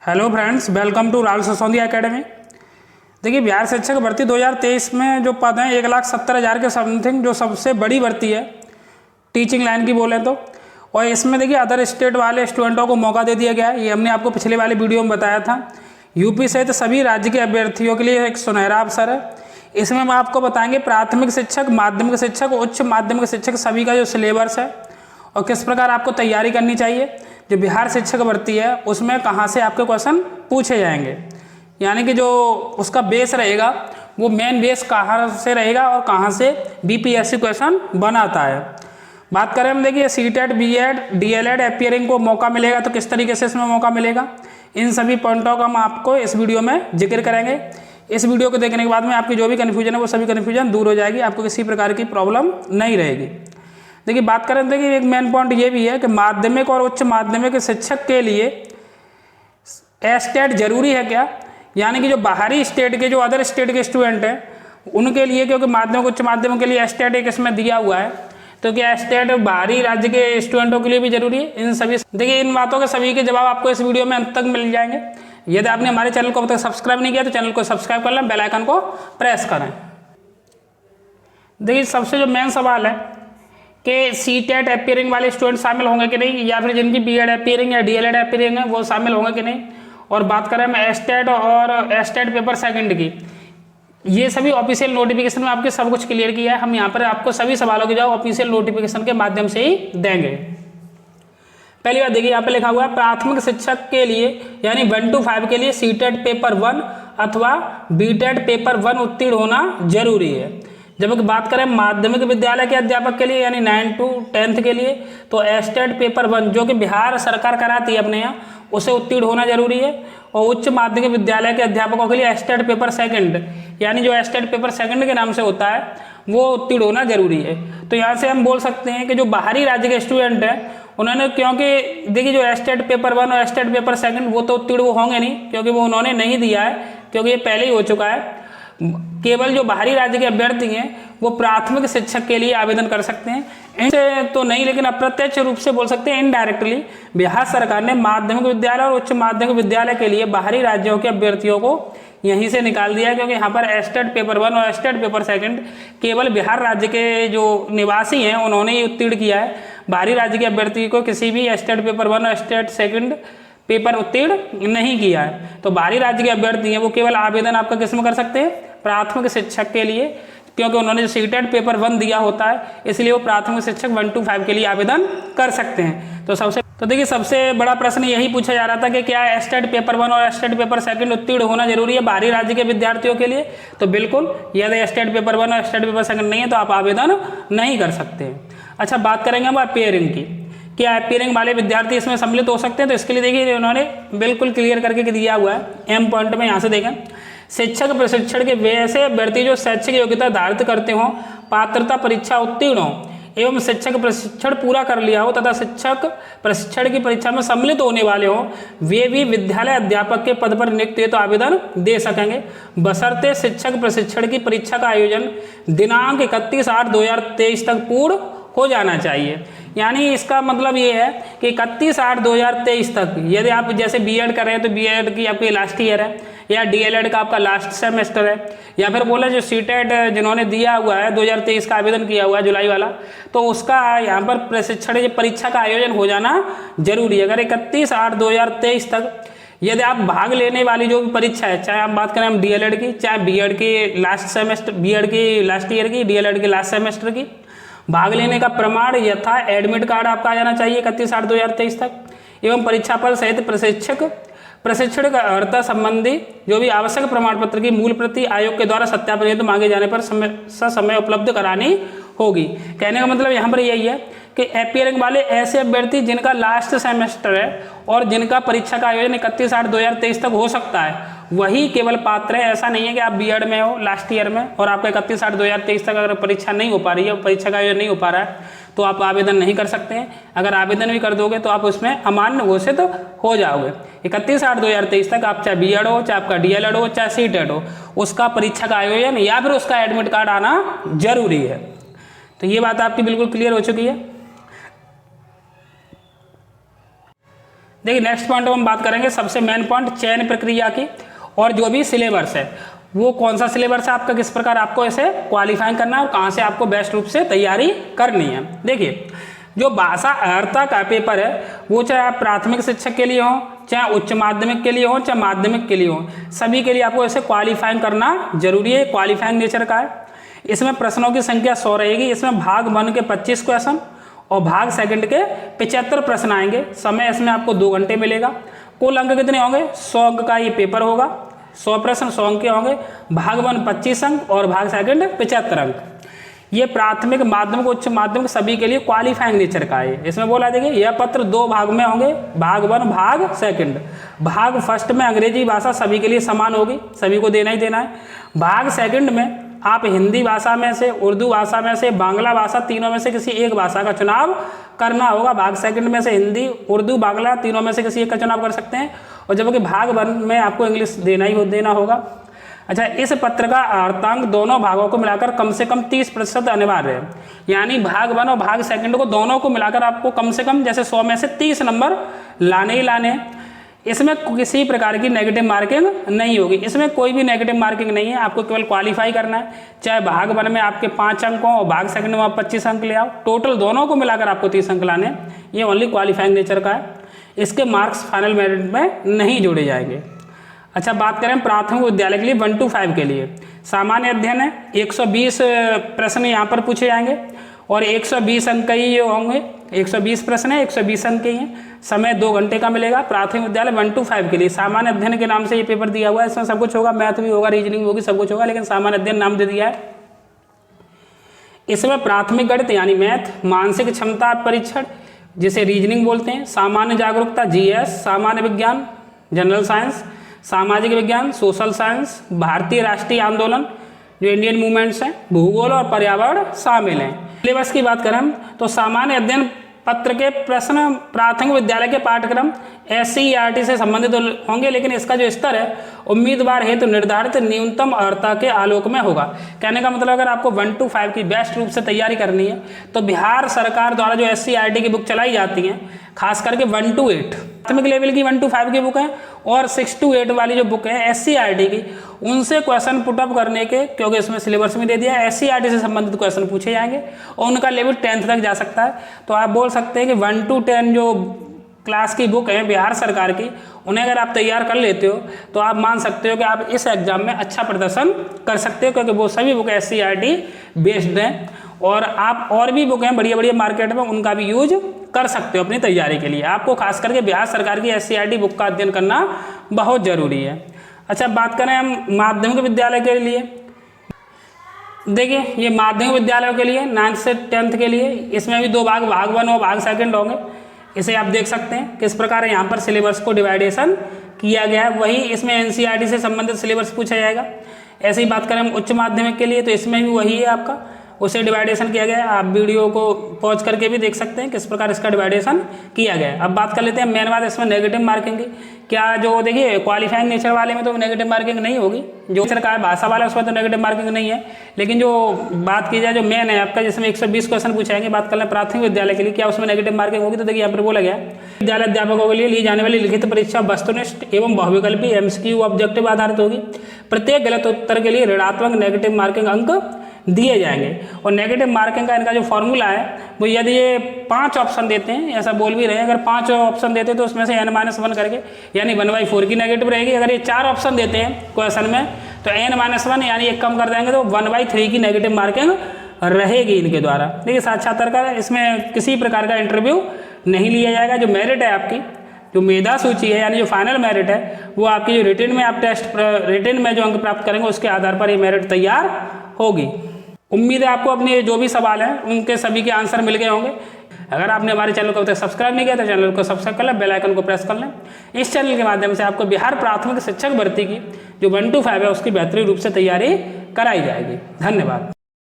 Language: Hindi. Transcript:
Hello friends, welcome to Rahul Sasondiya academy. देखिए, बिहार शिक्षक भर्ती 2023 में जो पद हैं 1,70,000 के समथिंग, जो सबसे बड़ी भर्ती है टीचिंग लाइन की बोलें तो। और इसमें देखिए अदर स्टेट वाले स्टूडेंटों को मौका दे दिया गया है। ये हमने आपको पिछले वाले वीडियो में बताया था। यूपी सहित सभी राज्य के अभ्यर्थियों के लिए एक सुनहरा अवसर है। इसमें हम आपको बताएंगे प्राथमिक शिक्षक, माध्यमिक शिक्षक, उच्च माध्यमिक शिक्षक सभी का जो सिलेबस है और किस प्रकार आपको तैयारी करनी चाहिए। जो बिहार शिक्षक भर्ती है उसमें कहाँ से आपके क्वेश्चन पूछे जाएंगे, यानी कि जो उसका बेस रहेगा वो मेन बेस कहाँ से रहेगा और कहाँ से बीपीएससी क्वेश्चन बनाता है। बात करें हम, देखिए सीटेट, बीएड, डीएलएड, एपियरिंग को मौका मिलेगा तो किस तरीके से इसमें मौका मिलेगा, इन सभी पॉइंटों का हम आपको इस वीडियो में जिक्र करेंगे। इस वीडियो को देखने के बाद में आपकी जो भी कन्फ्यूजन है वो सभी कन्फ्यूजन दूर हो जाएगी, आपको किसी प्रकार की प्रॉब्लम नहीं रहेगी। देखिए बात करें, देखिए एक मेन पॉइंट ये भी है कि माध्यमिक और उच्च माध्यमिक शिक्षक के लिए एस्टेट जरूरी है क्या, यानी कि जो बाहरी स्टेट के, जो अदर स्टेट के स्टूडेंट हैं उनके लिए, क्योंकि माध्यमिक उच्च माध्यमिक के लिए एस्टेट एक इसमें दिया हुआ है, तो क्या एस्टेट बाहरी राज्य के स्टूडेंटों के लिए भी जरूरी है। इन सभी, देखिए इन बातों के सभी के जवाब आपको इस वीडियो में अंत तक मिल जाएंगे। यदि आपने हमारे चैनल को अब तक सब्सक्राइब नहीं किया तो चैनल को सब्सक्राइब कर लें, बेल आइकन को प्रेस करें। देखिए सबसे जो मेन सवाल है कि सीटेट एपियरिंग वाले स्टूडेंट शामिल होंगे कि नहीं, या फिर जिनकी बीएड एपियरिंग या डीएलएड एपियरिंग है वो शामिल होंगे कि नहीं। और बात करें हम एस्टेट और एस्टेट पेपर सेकंड की, ये सभी ऑफिशियल नोटिफिकेशन में आपके सब कुछ क्लियर किया है। हम यहाँ पर आपको सभी सवालों के जवाब ऑफिशियल नोटिफिकेशन के माध्यम से ही देंगे। पहली बात देखिए, यहाँ पे लिखा हुआ है प्राथमिक शिक्षक के लिए यानी 1 to 5 के लिए सीटेट पेपर 1 अथवा बीटेट पेपर 1 उत्तीर्ण होना जरूरी है। जब बात करें माध्यमिक विद्यालय के अध्यापक के लिए यानी 9 to 10 के लिए, तो एस्टेट पेपर 1 जो कि बिहार सरकार कराती है अपने यहाँ, उसे उत्तीर्ण होना जरूरी है। और उच्च माध्यमिक विद्यालय के अध्यापकों के लिए एस्टेट पेपर सेकंड, यानी जो एस्टेट पेपर सेकंड के नाम से होता है वो उत्तीर्ण होना जरूरी है। तो यहाँ से हम बोल सकते हैं कि जो बाहरी राज्य के स्टूडेंट हैं उन्होंने, क्योंकि देखिए जो एस्टेट पेपर 1 और एस्टेट पेपर सेकंड वो तो उत्तीर्ण वो होंगे नहीं, क्योंकि वो उन्होंने नहीं दिया है, क्योंकि ये पहले ही हो चुका है। केवल जो बाहरी राज्य के अभ्यर्थी हैं वो प्राथमिक शिक्षक के लिए आवेदन कर सकते हैं। इनसे तो नहीं, लेकिन अप्रत्यक्ष रूप से बोल सकते हैं, इनडायरेक्टली बिहार सरकार ने माध्यमिक विद्यालय और उच्च माध्यमिक विद्यालय के लिए बाहरी राज्यों के अभ्यर्थियों को यहीं से निकाल दिया है, क्योंकि यहाँ पर एस्टेट पेपर 1 और एस्टेट पेपर सेकंड केवल बिहार राज्य के जो निवासी हैं उन्होंने ही उत्तीर्ण किया है। बाहरी राज्य के अभ्यर्थी को किसी भी एस्टेट पेपर 1 और एस्टेट सेकंड पेपर उत्तीर्ण नहीं किया है। तो बाहरी राज्य के अभ्यर्थी हैं वो केवल आवेदन आपका किसमें कर सकते हैं, प्राथमिक शिक्षक के लिए, क्योंकि उन्होंने जो सीटेट पेपर 1 दिया होता है इसलिए वो प्राथमिक शिक्षक 1 to 5 के लिए आवेदन कर सकते हैं। तो देखिए सबसे बड़ा प्रश्न यही पूछा जा रहा था कि क्या एस्टेट पेपर 1 और एस्टेट पेपर सेकंड उत्तीर्ण होना जरूरी है बाहरी राज्य के विद्यार्थियों के लिए। तो बिल्कुल, यदि एस्टेट पेपर 1 और एस्टेट पेपर सेकंड नहीं है तो आप आवेदन नहीं कर सकते। अच्छा, बात करेंगे हम अपियरिंग की, क्या अपियरिंग वाले विद्यार्थी इसमें सम्मिलित हो सकते हैं। तो इसके लिए देखिए उन्होंने बिल्कुल क्लियर करके दिया हुआ है। एम पॉइंट में यहाँ से देखें, शिक्षक प्रशिक्षण के वैसे अभ्यर्थी जो शैक्षिक योग्यता धारित करते हों, पात्रता परीक्षा उत्तीर्ण हो एवं शिक्षक प्रशिक्षण पूरा कर लिया हो तथा शिक्षक प्रशिक्षण की परीक्षा में सम्मिलित होने वाले हो, वे भी विद्यालय अध्यापक के पद पर नियुक्त हुए तो आवेदन दे सकेंगे, बशर्ते शिक्षक प्रशिक्षण की परीक्षा का आयोजन दिनांक 31/8/2023 तक पूर्ण हो जाना चाहिए। यानी इसका मतलब ये है कि 31/8/2023 तक, यदि आप जैसे बीएड कर रहे हैं तो बीएड की आपकी लास्ट ईयर है, या डीएलएड का आपका लास्ट सेमेस्टर है, या फिर बोला जो सीटेट जिन्होंने दिया हुआ है 2023 का आवेदन किया हुआ है जुलाई वाला, तो उसका यहाँ पर प्रशिक्षण की परीक्षा का आयोजन हो जाना जरूरी है। अगर 31/8/2023 तक यदि आप भाग लेने वाली जो भी परीक्षा है, चाहे आप बात करें हम डीएलएड की, चाहे बीएड की लास्ट सेमेस्टर, बीएड की लास्ट ईयर की, डीएलएड की लास्ट सेमेस्टर की, भाग लेने का प्रमाण यथा एडमिट कार्ड आपका आ जाना चाहिए 31/8/2023 तक, एवं परीक्षा फल सहित प्रशिक्षण का अर्हता संबंधी जो भी आवश्यक प्रमाण पत्र की मूल प्रति आयोग के द्वारा सत्यापन हेतु मांगे जाने पर समय उपलब्ध करानी होगी। कहने का मतलब यहाँ पर यही है कि एपियरिंग वाले ऐसे अभ्यर्थी जिनका लास्ट सेमेस्टर है और जिनका परीक्षा का आयोजन 31/8/2023 तक हो सकता है वही केवल पात्र है। ऐसा नहीं है कि आप बीएड में हो लास्ट ईयर में और आपका 31/8/2023 तक अगर परीक्षा नहीं हो पा रही है, परीक्षा का आयोजन नहीं हो पा रहा है, तो आप आवेदन नहीं कर सकते हैं। अगर आवेदन भी कर दोगे तो आप उसमें अमान्य घोषित हो जाओगे। 31/8/2023 तक आप चाहे बीएड हो, चाहे आपका डीएलएड हो, चाहे सीटेट हो, उसका परीक्षा का आयोजन या फिर उसका एडमिट कार्ड आना जरूरी है। तो ये बात आपकी बिल्कुल क्लियर हो चुकी है। देखिए नेक्स्ट पॉइंट हम बात करेंगे, सबसे मेन पॉइंट चयन प्रक्रिया की, और जो भी सिलेबस है वो कौन सा सिलेबस है आपका, किस प्रकार आपको इसे क्वालिफाइंग करना है और कहाँ से आपको बेस्ट रूप से तैयारी करनी है। देखिए जो भाषा अर्हता का पेपर है वो चाहे आप प्राथमिक शिक्षक के लिए हो, चाहे उच्च माध्यमिक के लिए हो, चाहे माध्यमिक के लिए हो, सभी के लिए आपको इसे क्वालिफाइंग करना जरूरी है, क्वालिफाइंग नेचर का है। इसमें प्रश्नों की संख्या 100 रहेगी। इसमें भाग 1 के 25 क्वेश्चन और भाग सेकंड के 75 प्रश्न आएंगे। समय इसमें आपको 2 घंटे मिलेगा। कुल अंक कितने होंगे, 100 अंक का ये पेपर होगा, 100 प्रश्न 100 अंक के होंगे। भाग 1 25 अंक और भाग सेकंड 75 अंक। ये प्राथमिक, माध्यमिक, उच्च माध्यमिक सभी के लिए क्वालिफाइंग नेचर का है। इसमें बोला देखिए यह पत्र 2 भाग में होंगे, भाग 1 भाग सेकंड। भाग फर्स्ट में अंग्रेजी भाषा सभी के लिए समान होगी, सभी को देना ही देना है। भाग सेकंड में आप हिंदी भाषा में से, उर्दू भाषा में से, बांग्ला भाषा, तीनों में से किसी एक भाषा का चुनाव करना होगा। भाग सेकंड में से हिंदी, उर्दू, बांग्ला तीनों में से किसी एक का चुनाव कर सकते हैं। और जबकि भाग 1 में आपको इंग्लिश देना होगा। अच्छा, इस पत्र का अर्थांक दोनों भागों को मिलाकर कम से कम 30% अनिवार्य है। यानी भाग 1 और भाग सेकंड को दोनों को मिलाकर आपको कम से कम जैसे 100 में से 30 नंबर लाने ही लाने हैं। इसमें किसी प्रकार की नेगेटिव मार्किंग नहीं होगी। इसमें कोई भी नेगेटिव मार्किंग नहीं है, आपको केवल क्वालिफाई करना है। चाहे भाग 1 में आपके 5 अंक हों और भाग सेकंड में आप 25 अंक ले आओ, टोटल दोनों को मिलाकर आपको 30 अंक लाने हैं। ये ओनली क्वालिफाइंग नेचर का है। इसके मार्क्स फाइनल मेरिट में नहीं जोड़े जाएंगे। अच्छा, बात करें प्राथमिक विद्यालय के लिए 1 to 5 के लिए सामान्य अध्ययन है। 120 प्रश्न यहाँ पर पूछे जाएंगे और 120 अंक ही ये होंगे। 120 प्रश्न है, 120 अंक ही हैं। समय 2 घंटे का मिलेगा। प्राथमिक विद्यालय 1 to 5 के लिए सामान्य अध्ययन के नाम से ये पेपर दिया हुआ है। इसमें सब कुछ होगा, मैथ भी होगा, रीजनिंग होगी, सब कुछ होगा, लेकिन सामान्य अध्ययन नाम दे दिया है। इसमें प्राथमिक गणित यानी मैथ, मानसिक क्षमता परीक्षण जिसे रीजनिंग बोलते हैं, सामान्य जागरूकता GS, सामान्य विज्ञान जनरल साइंस, सामाजिक विज्ञान सोशल साइंस, भारतीय राष्ट्रीय आंदोलन जो इंडियन मूवमेंट्स हैं, भूगोल और पर्यावरण शामिल हैं। सिलेबस की बात करें तो सामान्य अध्ययन पत्र के प्रश्न प्राथमिक विद्यालय के पाठ्यक्रम SCERT से संबंधित होंगे, लेकिन इसका जो स्तर है उम्मीदवार हेतु निर्धारित न्यूनतम अर्हता के आलोक में होगा। कहने का मतलब अगर आपको 1 to 5 की बेस्ट रूप से तैयारी करनी है तो बिहार सरकार द्वारा जो SCERT की बुक चलाई जाती हैं, खास करके 1 to 8 प्राथमिक लेवल की 1 to 5 की बुक है और 6 to 8 वाली जो बुक है SCERT की, उनसे क्वेश्चन पुटअप करने के, क्योंकि इसमें सिलेबस में दे दिया है SCERT से संबंधित क्वेश्चन पूछे जाएंगे और उनका लेवल 10th तक जा सकता है। तो आप बोल सकते हैं कि 1 to 10 जो क्लास की बुक है बिहार सरकार की, उन्हें अगर आप तैयार कर लेते हो तो आप मान सकते हो कि आप इस एग्जाम में अच्छा प्रदर्शन कर सकते हो, क्योंकि वो सभी बुक SCERT बेस्ड हैं। और आप और भी बुक हैं बढ़िया बढ़िया मार्केट में, उनका भी यूज कर सकते हो अपनी तैयारी के लिए। आपको खास करके बिहार सरकार की SCERT बुक का अध्ययन करना बहुत ज़रूरी है। अच्छा, बात करें हम माध्यमिक विद्यालय के लिए। देखिए ये माध्यमिक विद्यालयों के लिए 9th से 10th के लिए, इसमें भी 2 भाग, भाग 1 और भाग सेकंड होंगे। इसे आप देख सकते हैं किस प्रकार यहाँ पर सिलेबस को डिवाइडेशन किया गया है। वही इसमें NCERT से संबंधित सिलेबस पूछा जाएगा। ऐसे ही बात करें हम उच्च माध्यमिक के लिए तो इसमें भी वही है आपका, उसे डिवाइडेशन किया गया है। आप वीडियो को पॉज करके भी देख सकते हैं किस प्रकार इसका डिवाइडेशन किया गया है। अब बात कर लेते हैं मेन बात इसमें नेगेटिव मार्किंग की। क्या जो देखिए क्वालिफाइंग नेचर वाले में तो नेगेटिव मार्किंग नहीं होगी, जो सरकार भाषा वाला उसमें तो नेगेटिव मार्किंग नहीं है। लेकिन जो बात की जाए जो मेन है आपका, जिसमें 120 क्वेश्चन पूछाएंगे, बात कर लें प्राथमिक विद्यालय के लिए, क्या उसमें नेगेटिव मार्किंग होगी? तो देखिए यहाँ पर बोला गया विद्यालय अध्यापकों के लिए ली जाने वाली लिखित परीक्षा वस्तुनिष्ठ एवं बहुविकल्पी MCQ ऑब्जेक्टिव आधारित होगी। प्रत्येक गलत उत्तर के लिए ऋणात्मक नेगेटिव मार्किंग अंक दिए जाएंगे। और नेगेटिव मार्किंग का इनका जो फॉर्मूला है वो, यदि ये 5 ऑप्शन देते हैं, ऐसा बोल भी रहे हैं, अगर 5 ऑप्शन देते हैं तो उसमें से n-1 करके यानी 1/4 की नेगेटिव रहेगी। अगर ये 4 ऑप्शन देते हैं क्वेश्चन में तो n-1 यानी 1 कम कर देंगे तो 1/3 की नेगेटिव मार्किंग रहेगी इनके द्वारा। देखिए साक्षात्कार इसमें किसी प्रकार का इंटरव्यू नहीं लिया जाएगा। जो मेरिट है आपकी, जो मेधा सूची है यानी जो फाइनल मेरिट है, वो आपकी जो रिटन में आप टेस्ट रिटन में जो अंक प्राप्त करेंगे उसके आधार पर ये मेरिट तैयार होगी। उम्मीद है आपको अपने जो भी सवाल हैं उनके सभी के आंसर मिल गए होंगे। अगर आपने हमारे चैनल को अब तक सब्सक्राइब नहीं किया तो चैनल को सब्सक्राइब कर लें, बेल आइकन को प्रेस कर लें। इस चैनल के माध्यम से आपको बिहार प्राथमिक शिक्षक भर्ती की जो 1 to 5 है उसकी बेहतरीन रूप से तैयारी कराई जाएगी। धन्यवाद।